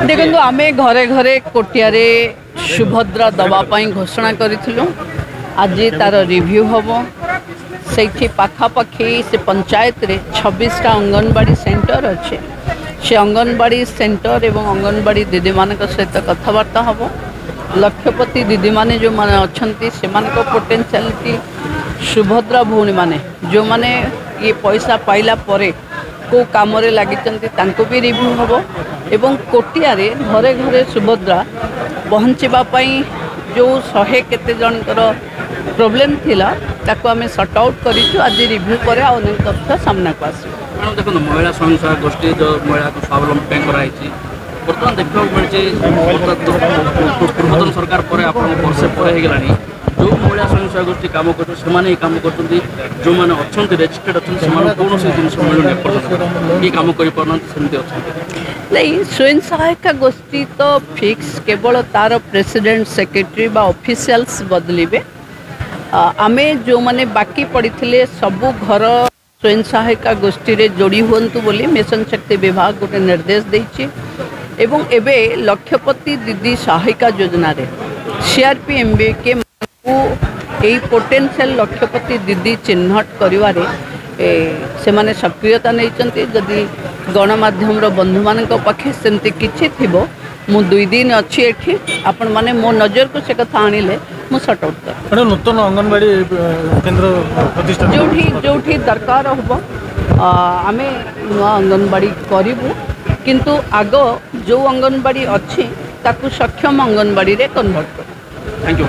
देखो आम घरे घरे कोटियारे सुभद्रा दवापाई घोषणा करूँ। आज तार रिव्यू हम से पाखापाखि से पंचायत रे 26टा अंगनवाड़ी सेंटर अच्छे से अंगनवाड़ी सेंटर एवं अंगनवाड़ी दीदी मान सहित कथबार्ता हम। लक्षपति दीदी माने जो माने अच्छंती से पोटेंशियलिटी सुभद्रा भौणी माने जो माने ये पैसा पाइला परे को काम लगी भी रिव्यू हम एवं कोटियारे घरे घरे सुभद्रा पहुँचवाई जो 100 केते जनकर प्रोब्लेम थिला ताको आमे सॉर्ट आउट करिछु। आज रिव्यू पर अनेक तथ्य सामना को आसी। मैडम देखो महिला स्वयं सहायक गोष्ठी जो महिला को स्वावलंबी कराई बर्तमान देखा मिली पूर्वतन सरकार पर आप वर्षे पर हो गलानी जो महिला स्वयं सहायक गोष्ठी काम कर काम कर जो मैंने अच्छा रेजिस्टर्ड अच्छा कौन से जिन मिलूनी ये कम करमती नहीं। स्वयं सहायक गोष्ठी तो फिक्स केवल तार प्रेसिडेंट सेक्रेटरी बा ऑफिशियल्स बदलिबे। आमे जो माने बाकी पड़ी थे सबू घर स्वयं सहायिका गोष्ठी रे जोड़ी हुंतु बोली मिशन शक्ति विभाग गोटे निर्देश देछि एवं एबे लक्षपति दीदी सहायिका योजना रे CRPMB के यही पोटेंशियल लक्षपति दीदी चिन्हट करिवारे से माने सक्रियता नहीं। जदि गणमाध्यम बंधु मान पाखे सेमती किछि थिबो मु 2 दिन अच्छी एठी आपण माने मो नजर को से कथा आनिले मु सॉर्ट आउट कर नूतन अंगनवाड़ी केंद्र प्रतिष्ठा जो दरकार हम आमे नुआ अंगनवाड़ी करूँ किंतु आग जो अंगनवाड़ी अच्छी ताकू सक्षम अंगनवाड़ी रे कन्वर्ट कर। Thank you.